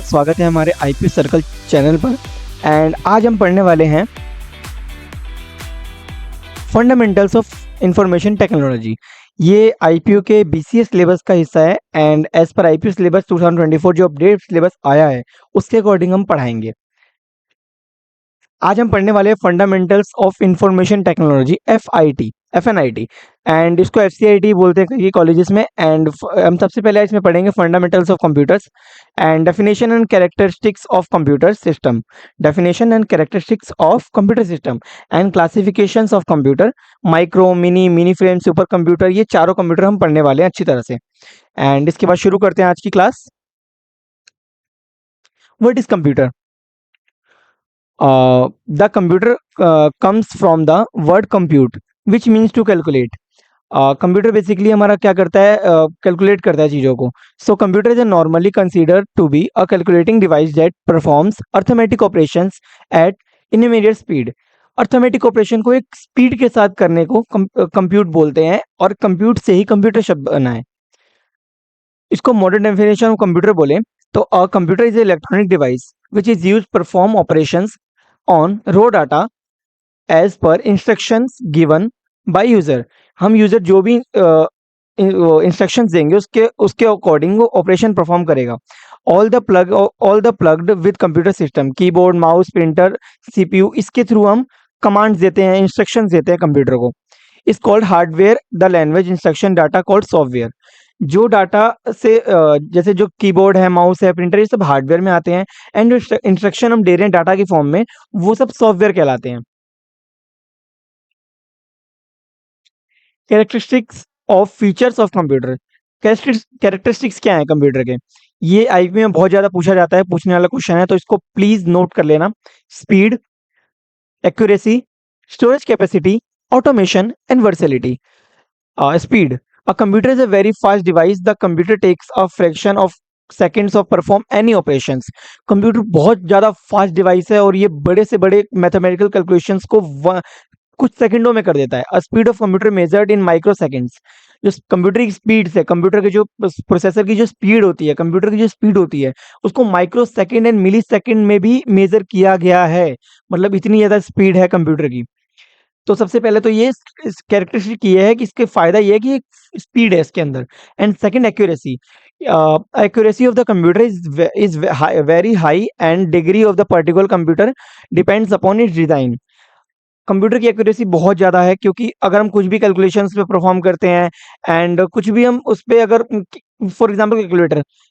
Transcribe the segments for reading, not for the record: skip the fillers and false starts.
स्वागत है हमारे आईपी सर्कल चैनल पर। एंड आज हम पढ़ने वाले हैं फंडामेंटल्स ऑफ इंफॉर्मेशन टेक्नोलॉजी। ये आईपीयू के बीसीए सिलेबस का हिस्सा है and as per IPU syllabus 2024 जो अपडेट सिलेबस आया है उसके अकॉर्डिंग हम पढ़ाएंगे। आज हम पढ़ने वाले हैं fundamentals of information technology FNIT and इसको एफसीआईटी बोलते हैं कई कॉलेजेस में। एंड हम सबसे पहले इसमें पढ़ेंगे fundamentals of computers and definition and characteristics of computer system, definition and characteristics of computer system and classifications of computer, micro mini frame super computer. ये चारों कंप्यूटर हम पढ़ने वाले हैं अच्छी तरह से। एंड इसके बाद शुरू करते हैं आज की class. What is computer? The computer comes from the word compute which means to calculate. Computer basically हमारा क्या करता है, कैलकुलेट करता है चीज़ों को। So computer is normally considered to be a calculating device that performs arithmetic operations at in immediate speed. Arithmetic operation को एक स्पीड के साथ करने को कंप्यूट बोलते हैं और कंप्यूट से ही कंप्यूटर शब्द बना है। इसको मॉडर्न डेफिनेशन ऑफ कंप्यूटर बोले तो a computer is electronic device which is use perform operations on raw data as per instructions given by user. हम यूजर जो भी इंस्ट्रक्शंस देंगे उसके अकॉर्डिंग वो ऑपरेशन परफॉर्म करेगा। All the plugged with computer system, keyboard, mouse, printer, CPU, इसके through हम commands देते हैं, इंस्ट्रक्शंस देते हैं कंप्यूटर को। Is called hardware, the language instruction data called software. जो डाटा से जैसे जो कीबोर्ड है, माउस है, प्रिंटर, ये सब हार्डवेयर में आते हैं एंड जो इंस्ट्रक्शन हम दे रहे हैं डाटा की फॉर्म में वो सब सॉफ्टवेयर कहलाते हैं। Characteristics of features of computer. Characteristics क्या है कंप्यूटर के? ये आईपी में बहुत ज्यादा पूछा जाता है, पूछने वाला क्वेश्चन है तो इसको प्लीज नोट कर लेना। Speed, accuracy, storage capacity, automation and versatility. Speed, a computer is a very fast device. The computer takes a fraction of seconds of perform any operations. Computer बहुत ज़्यादा फास्ट डिवाइस है और ये बड़े से बड़े मैथमेटिकल कैलकुलेशंस को कुछ सेकंडों में कर देता है। A speed of computer measured in micro seconds. जो कंप्यूटर की स्पीड से, कंप्यूटर के जो प्रोसेसर की जो स्पीड होती है, कंप्यूटर की जो स्पीड होती है उसको microsecond and millisecond में भी मेजर किया गया है। मतलब इतनी ज़्यादा स्पीड है कंप्यूटर की। तो सबसे पहले तो ये कैरेक्टरिस्टिक ये है कि इसके फायदा ये है कि स्पीड है इसके अंदर। And second, accuracy. Accuracy of the computer is very high and degree of the particular computer depends upon its design. Computer की एक्यूरेसी बहुत ज़्यादा है क्योंकि अगर हम कुछ भी कैलकुलेशंस पे परफॉर्म करते हैं एंड कुछ भी हम उस पे अगर फॉर एग्जांपल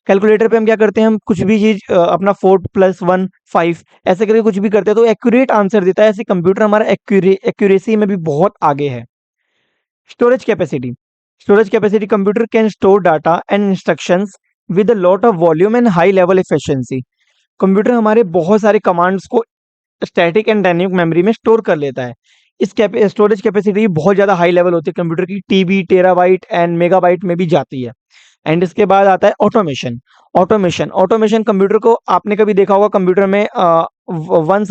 कैलकुलेटर पे हम क्या करते हैं, हम कुछ भी चीज़ अपना 4 + 1 5 ऐसे करके कुछ भी करते हैं तो एक्यूरेट आंसर देता है। ऐसे कंप्यूटर हमारा एक्यूरेसी में भी बहुत आगे है। Storage capacity. Storage capacity, computer can store data and instructions with a lot of volume and high level efficiency. Computer हमारे बहुत सारे कमांड्स को स्टैटिक एंड डायनेमिक मेमोरी में स्टोर कर लेता है। इस स्टोरेज कैपेसिटी बहुत ज़्यादा हाई लेवल होती है कंप्यूटर की, टीबी, टेराबाइट एंड मेगाबाइट में भी जाती है। एंड इसके बाद आता है ऑटोमेशन। ऑटोमेशन कंप्यूटर को आपने कभी देखा होगा कंप्यूटर में once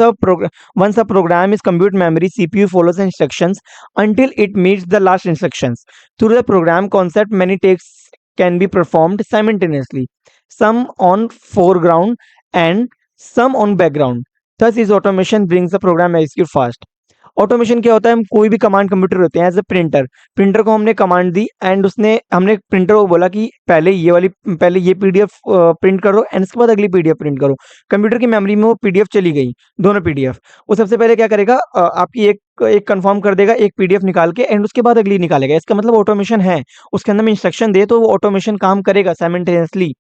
a program is compute memory, CPU follows instructions until it meets the last instructions. Through the program concept, many tasks can be performed simultaneously, some on foreground and some on background. Thus, is automation brings the program execute fast. Automation क्या होता है, हम कोई भी command computer होते हैं as a printer को हमने कमांड दी एंड हमने प्रिंटर को बोला कि पहले ये पीडीएफ प्रिंट करो एंड इसके बाद अगली पीडीएफ प्रिंट करो। कंप्यूटर की मेमोरी में वो पीडीएफ चली गई, दोनों पीडीएफ। वो सबसे पहले क्या करेगा, आपकी एक कंफर्म कर देगा, एक पीडीएफ निकाल के एंड उसके बाद अगली निकालेगा। इसका मतलब ऑटोमेशन है। उसके अंदर में इंस्ट्रक्शन दे तो वो ऑटोमेशन काम करेगा, साइमल्टेनियसली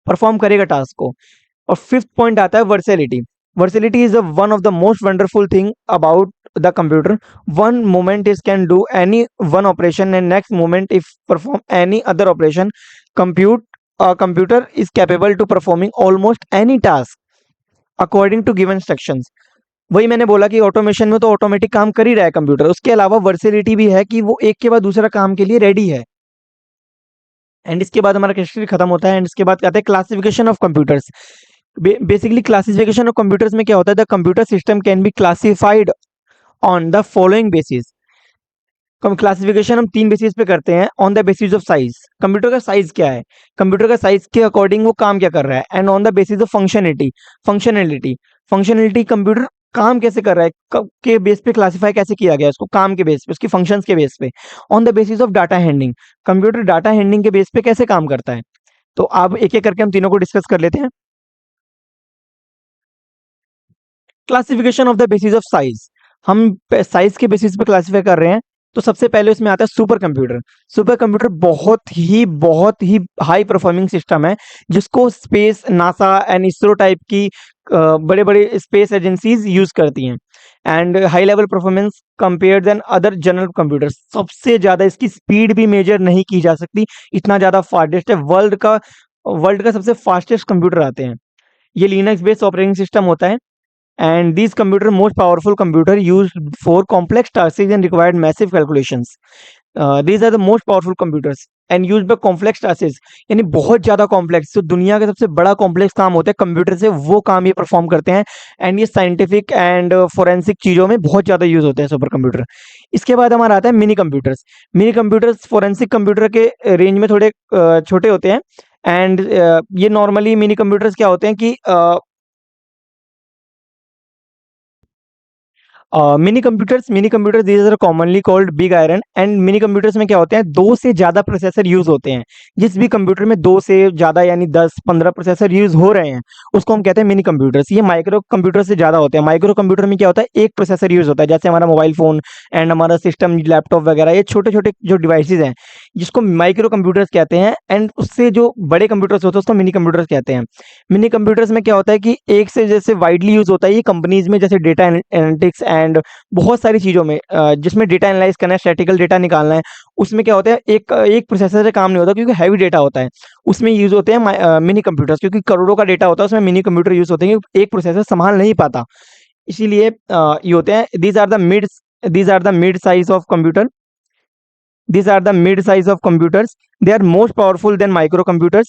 परफॉर्म करेगा टास्क को। और फिफ्थ पॉइंट आता है वर्सेलिटी। Versatility is one of the most wonderful thing about the computer. One moment it can do any one operation and next moment if perform any other operation. Computer is capable to performing almost any task according to given instructions. वही मैंने बोला कि automation में तो automatic काम कर ही रहा है कंप्यूटर, उसके अलावा वर्सेलिटी भी है कि वो एक के बाद दूसरा काम के लिए रेडी है। एंड इसके बाद हमारा क्वेश्चन खत्म होता है एंड इसके बाद कहते हैं classification of computers. Basically classification of computers में क्या होता है, the computer system can be classified on the following basis. Classification हम 3 बेसिस पे करते हैं। On the basis of size, computer का साइज क्या है, कंप्यूटर का साइज के अकॉर्डिंग वो काम क्या कर रहा है। And on the basis of functionality, functionality computer काम कैसे कर रहा है, के बेस पे क्लासिफाई कैसे किया गया है उसको, काम के बेस पे, उसकी फंक्शंस के बेस पे। On the basis of data handling, computer data handling के बेस पे कैसे काम करता है। तो अब एक एक करके हम तीनों को डिस्कस कर लेते हैं। Classification of the basis of size, हम साइज के बेसिस पे क्लासिफाई कर रहे हैं। तो सबसे पहले उसमें आता है सुपर कंप्यूटर। सुपर कंप्यूटर बहुत ही हाई परफॉर्मिंग सिस्टम है, जिसको space, NASA and ISRO type की बड़े बड़े स्पेस एजेंसीज यूज करती हैं। And high level performance compare than other general computer, सबसे ज्यादा इसकी स्पीड भी मेजर नहीं की जा सकती, इतना ज्यादा फास्टेस्ट है। वर्ल्ड का सबसे फास्टेस्ट कंप्यूटर आते हैं। ये लिनक्स बेस्ड ऑपरेटिंग सिस्टम होता है। And these computer most powerful computer used for complex tasks and required massive calculations. These are the most powerful computers and used by complex tasks, यानी बहुत ज़्यादा complex, तो दुनिया का सबसे बड़ा कॉम्प्लेक्स काम होता है कंप्यूटर से, वो काम ये परफॉर्म करते हैं। एंड ये साइंटिफिक एंड फोरेंसिक चीज़ों में बहुत ज़्यादा यूज होते हैं सुपर कंप्यूटर। इसके बाद हमारा आता है mini computers. Mini computers forensic computer के रेंज में थोड़े छोटे होते हैं। एंड ये नॉर्मली मिनी कंप्यूटर्स क्या होते हैं कि mini computers these are commonly called big iron. And mini computers में क्या होते हैं, 2 से ज़्यादा प्रोसेसर यूज होते हैं। जिस भी कंप्यूटर में 2 से ज़्यादा यानी 10-15 प्रोसेसर यूज हो रहे हैं, उसको हम कहते हैं मिनी कंप्यूटर्स। ये माइक्रो कंप्यूटर से ज़्यादा होते हैं। माइक्रो कंप्यूटर में क्या होता है, एक प्रोसेसर यूज होता है, जैसे हमारा मोबाइल फ़ोन एंड हमारा सिस्टम, लैपटॉप वगैरह, ये छोटे छोटे जो डिवाइसेज हैं, जिसको माइक्रो कंप्यूटर्स कहते हैं। एंड उससे जो बड़े कंप्यूटर्स होते हैं उसको मिनी कंप्यूटर्स कहते हैं। मिनी कंप्यूटर्स में क्या होता है कि एक से जैसे वाइडली यूज होता है ये कंपनीज में, जैसे डेटा एनालिटिक्स एंड बहुत सारी चीज़ों में, जिसमें डेटा एनालाइज करना है, स्टैटिकल डेटा निकालना है। उसमें क्या होता है, एक एक प्रोसेसर से काम नहीं होता, क्योंकि हैवी डेटा होता है। उसमें यूज होते हैं मिनी कंप्यूटर्स, क्योंकि करोड़ों का डेटा होता है, उसमें मिनी कंप्यूटर यूज होते हैं, क्योंकि एक प्रोसेसर संभाल नहीं पाता। इसीलिए ये होते हैं। These are the mid size of computer. These are the mid size of computers. They are most powerful than microcomputers.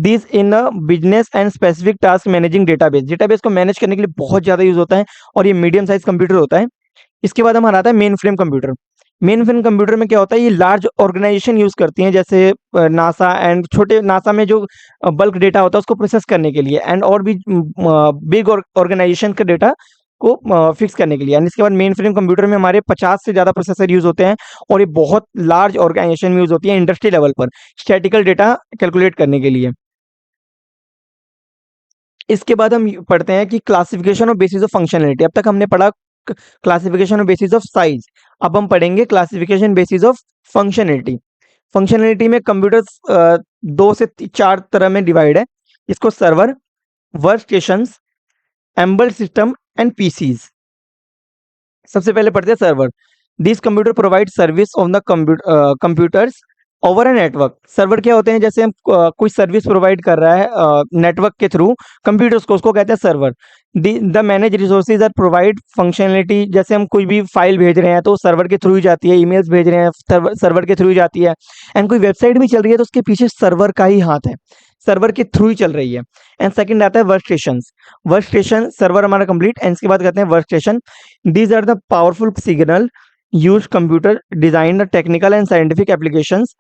These in a business and specific task managing database. Database को manage करने के लिए बहुत ज़्यादा use होता है, और ये मीडियम साइज कंप्यूटर होता है। इसके बाद हमारा आता है main frame computer. Main frame computer में क्या होता है, ये लार्ज ऑर्गेनाइजेशन यूज करती हैं, जैसे नासा एंड छोटे नासा में जो बल्क डेटा होता है उसको प्रोसेस करने के लिए, एंड और भी बिग ऑर्गेनाइजेशन का डेटा को फिक्स करने के लिए। एंड इसके बाद मेन फ्रेम कंप्यूटर में हमारे 50 से ज़्यादा प्रोसेसर यूज होते हैं, और ये बहुत लार्ज ऑर्गेनाइजेशन में यूज होती है, इंडस्ट्री लेवल पर स्टैटिकल डेटा कैलकुलेट करने के लिए। इसके बाद हम पढ़ते हैं कि क्लासिफिकेशन और बेसिस ऑफ फंक्शनलिटी। अब तक हमने पढ़ा क्लासिफिकेशन और बेसिस ऑफ साइज, अब हम पढ़ेंगे classification basis of functionality. Functionality में कंप्यूटर्स 2 से 4 तरह में डिवाइड है, इसको server, work stations, embedded system and PCs. सबसे पहले पढ़ते हैं server. This computer provide service on the computers over a network. Server क्या होते हैं, जैसे हम कोई सर्विस प्रोवाइड कर रहा है नेटवर्क के थ्रू कंप्यूटर्स को, उसको कहते हैं server. The manage resources are provide functionality, जैसे हम कोई भी फाइल भेज रहे हैं तो सर्वर के थ्रू ही जाती है, ईमेल्स भेज रहे हैं सर्वर के थ्रू ही जाती है, एंड कोई वेबसाइट भी चल रही है तो उसके पीछे सर्वर का ही हाथ है, सर्वर के थ्रू ही चल रही है। एंड सेकंड आता है work station. Work station server हमारा कंप्लीट, एंड इसके बाद कहते हैं work station. These are the powerful signal use computer design technical and scientific applications.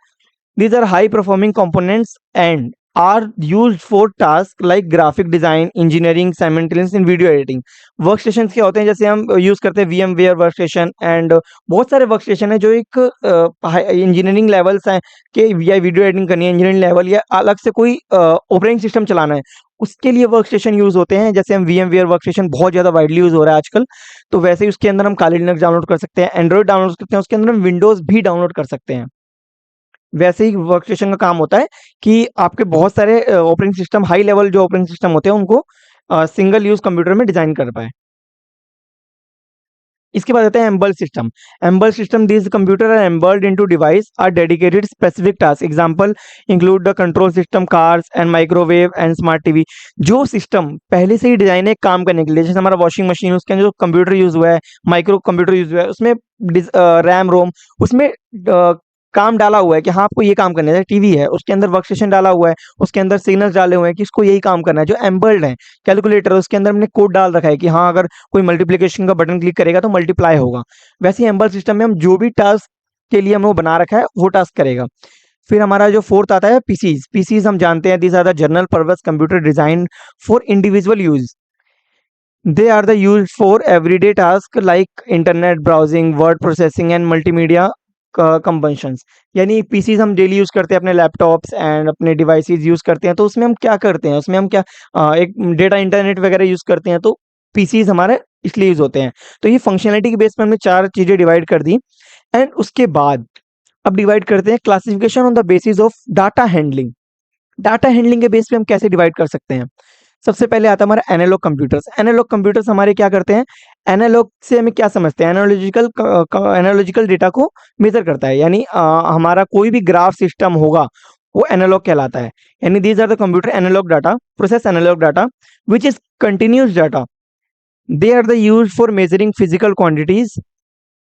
These are high performing components and are used for tasks like graphic design, engineering, simultaneous in video editing. Workstations क्या होते हैं, जैसे हम use करते हैं VMware workstation, and बहुत सारे workstation है जो एक इंजीनियरिंग लेवल्स हैं कि या वीडियो एडिटिंग करनी है इंजीनियरिंग लेवल, या अलग से कोई ऑपरेटिंग सिस्टम चलाना है, उसके लिए वर्कस्टेशन यूज होते हैं। जैसे हम VMware वर्कस्टेशन बहुत ज़्यादा वाइडली यूज हो रहा है आजकल, तो वैसे ही उसके अंदर हम काली लिनक्स डाउनलोड कर सकते हैं, एंड्रॉइड डाउनलोड कर सकते हैं, उसके अंदर हम विंडोज भी डाउनलोड कर सकते हैं। वैसे ही वर्कस्टेशन का काम होता है कि आपके बहुत सारे ऑपरेटिंग सिस्टम, हाई लेवल जो ऑपरेटिंग सिस्टम होते हैं, उनको सिंगल यूज कंप्यूटर में डिजाइन कर पाए। इसके बाद आता है embedded system. Embedded system, this computer are embedded into device are dedicated specific task. Example include the control system, cars and microwave and smart TV. जो सिस्टम पहले से ही डिजाइन है काम करने के लिए, जैसे हमारा वॉशिंग मशीन, उसके अंदर जो कंप्यूटर यूज हुआ है, माइक्रो कंप्यूटर यूज हुआ है, उसमें रैम रोम, उसमें काम डाला हुआ है कि हाँ आपको ये काम करना है। टीवी है, उसके अंदर वर्क स्टेशन डाला हुआ है, उसके अंदर सिग्नल्स डाले हुए हैं कि इसको यही काम करना है। जो एम्बेडेड है, कैलकुलेटर है, उसके अंदर हमने कोड डाल रखा है कि हाँ अगर कोई मल्टीप्लिकेशन का बटन क्लिक करेगा तो मल्टीप्लाई होगा। वैसे ही एम्बेडेड सिस्टम में हम जो भी टास्क के लिए हमने वो बना रखा है, वो टास्क करेगा। फिर हमारा जो फोर्थ आता है पीसीज। पीसीज हम जानते हैं, these are the general purpose computer design for individual use. They are the use for everyday task like internet browsing, word processing and multimedia combinations. यानी पीसीज हम डेली यूज करते हैं, अपने लैपटॉप्स एंड अपने devices use करते हैं, तो उसमें हम क्या करते हैं, उसमें हम क्या एक डेटा इंटरनेट वगैरह यूज करते हैं, तो पीसीज हमारे इसलिए यूज होते हैं। तो ये फंक्शनलिटी के बेस पर हमने चार चीजें डिवाइड कर दी। एंड उसके बाद अब डिवाइड करते हैं classification on the basis of data handling. Data handling के बेस पे हम कैसे डिवाइड कर सकते हैं। सबसे पहले आता है हमारा एनालॉग कंप्यूटर्स। एनालॉग कंप्यूटर्स हमारे क्या करते हैं, एनालॉग से हमें क्या समझते हैं, एनालॉजिकल डेटा को मेजर करता है। यानी हमारा कोई भी ग्राफ सिस्टम होगा वो एनालॉग कहलाता है। यानी these are the computer analogue data, process analogue data which is continuous data. They are the use for measuring physical quantities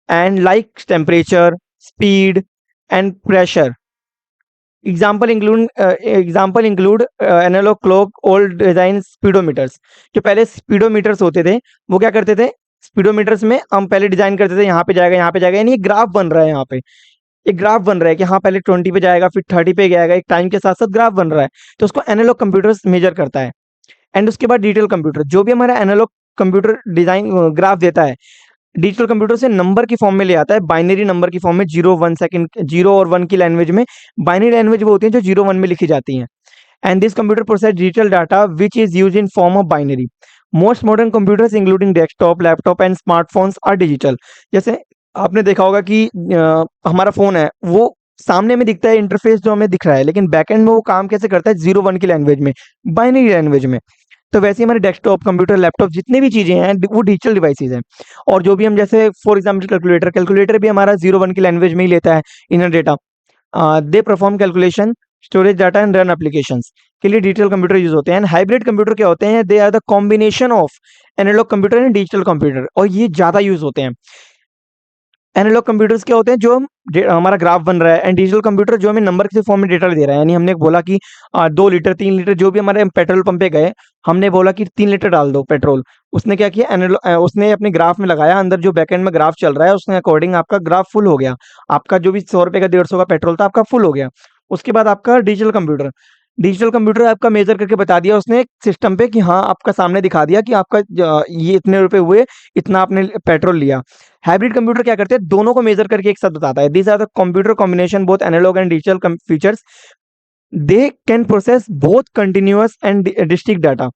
and like temperature, speed and pressure. Example include analogue clock, old design speedometers. जो पहले स्पीडोमीटर्स होते थे वो क्या करते थे, स्पीडोमीटर्स में हम पहले डिजाइन करते थे, यहाँ पे जाएगा, यहाँ पे जाएगा, यानी एक ग्राफ बन रहा है, यहाँ पे एक ग्राफ बन रहा है कि हाँ पहले 20 पे जाएगा, फिर 30 पे जाएगा, एक टाइम के साथ साथ ग्राफ बन रहा है। तो उसको एनालॉग कंप्यूटर्स मेजर करता है। एंड उसके बाद डिजिटल कंप्यूटर, जो भी हमारा एनालॉग कंप्यूटर डिजाइन ग्राफ देता है, डिजिटल कंप्यूटर से नंबर की फॉर्म में ले आता है, बाइनरी नंबर की फॉर्म में, 0 1 सेकंड, 0 और 1 की लैंग्वेज में। बाइनरी लैंग्वेज वो होती है जो 0 1 में लिखी जाती हैं। And this computer process digital data which is use in form of binary. Most modern computers including desktop, laptop and smartphones are digital. जैसे आपने देखा होगा कि हमारा फोन है वो सामने में दिखता है, इंटरफेस जो हमें दिख रहा है, लेकिन बैकएंड में वो काम कैसे करता है, 0 1 की लैंग्वेज में, बाइनरी लैंग्वेज में। तो वैसे ही हमारे डेस्कटॉप, कंप्यूटर, लैपटॉप जितने भी चीजें हैं वो डिजिटल डिवाइसेज हैं। और जो भी हम जैसे फॉर एग्जांपल कैलकुलेटर, कैलकुलेटर भी हमारा 0 1 की लैंग्वेज में ही लेता है inner data. They perform calculation, storage data and run applications के लिए डिजिटल कंप्यूटर यूज होते हैं। हाइब्रिड कंप्यूटर क्या होते हैं, they are the combination of analog computer and digital computer, और ये ज्यादा यूज होते हैं। एनालॉग कंप्यूटर्स क्या होते हैं, जो हम हमारा ग्राफ बन रहा है, एंड डिजिटल कंप्यूटर जो हमें नंबर के फॉर्म में डेटा दे रहा है। यानी हमने बोला कि 2 लीटर 3 लीटर, जो भी हमारे पेट्रोल पंप पे गए, हमने बोला कि 3 लीटर डाल दो पेट्रोल। उसने क्या किया, उसने अपने ग्राफ में लगाया, अंदर जो बैकएंड में ग्राफ चल रहा है उसके अकॉर्डिंग आपका ग्राफ फुल हो गया। आपका जो भी 100 रुपए का 150 का पेट्रोल था आपका फुल हो गया। उसके बाद आपका डिजिटल कंप्यूटर आपका मेजर करके बता दिया उसने एक सिस्टम पे कि हाँ, आपका सामने दिखा दिया कि आपका ये इतने रुपए हुए, इतना आपने पेट्रोल लिया। हाइब्रिड कंप्यूटर क्या करते हैं, दोनों को मेजर करके एक साथ बताता है। These are the computer combination both analog and digital features. They can process both continuous and distinct data.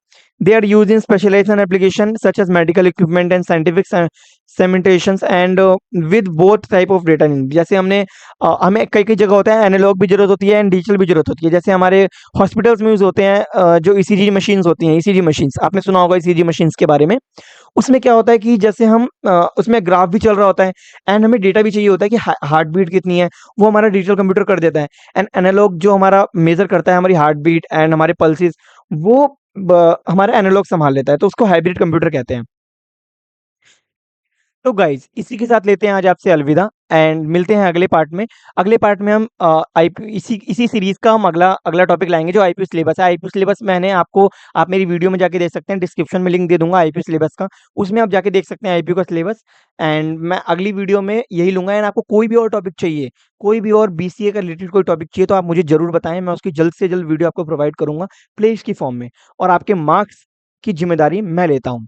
They are used in specialization applications such as medical equipment and scientific simulations and with both type of data in. जैसे हमें कई कई जगह होता है analogue भी जरूरत होती है एंड डिजिटल भी जरूरत होती है। जैसे हमारे हॉस्पिटल्स में यूज होते हैं जो ईसीजी मशीन्स होती हैं, ईसीजी मशीन्स आपने सुना होगा ईसीजी मशीन्स के बारे में। उसमें क्या होता है कि जैसे उसमें ग्राफ भी चल रहा होता है एंड हमें डेटा भी चाहिए होता है कि हार्ट बीट कितनी है, वो हमारा डिजिटल कंप्यूटर कर देता है। एंड एनालॉग जो हमारा मेजर करता है हमारी हार्ट बीट एंड हमारे पल्सेस, वो हमारा एनालॉग संभाल लेता है, तो उसको हाइब्रिड कंप्यूटर कहते हैं। तो गाइज इसी के साथ लेते हैं आज आपसे अलविदा एंड मिलते हैं अगले पार्ट में। अगले पार्ट में हम आईपी इसी इसी सीरीज का हम अगला अगला टॉपिक लाएंगे जो आईपी सिलेबस है। आईपी सिलेबस मैंने आपको, आप मेरी वीडियो में जाके देख सकते हैं, डिस्क्रिप्शन में लिंक दे दूंगा आईपी सिलेबस का, उसमें आप जाके देख सकते हैं आईपी का सिलेबस। एंड मैं अगली वीडियो में यही लूंगा। एंड आपको कोई भी और टॉपिक चाहिए, कोई भी और बीसीए का रिलेटेड कोई टॉपिक चाहिए, तो आप मुझे जरूर बताएं, मैं उसकी जल्द से जल्द वीडियो आपको प्रोवाइड करूंगा प्लेलिस्ट की फॉर्म में, और आपके मार्क्स की जिम्मेदारी मैं लेता हूँ।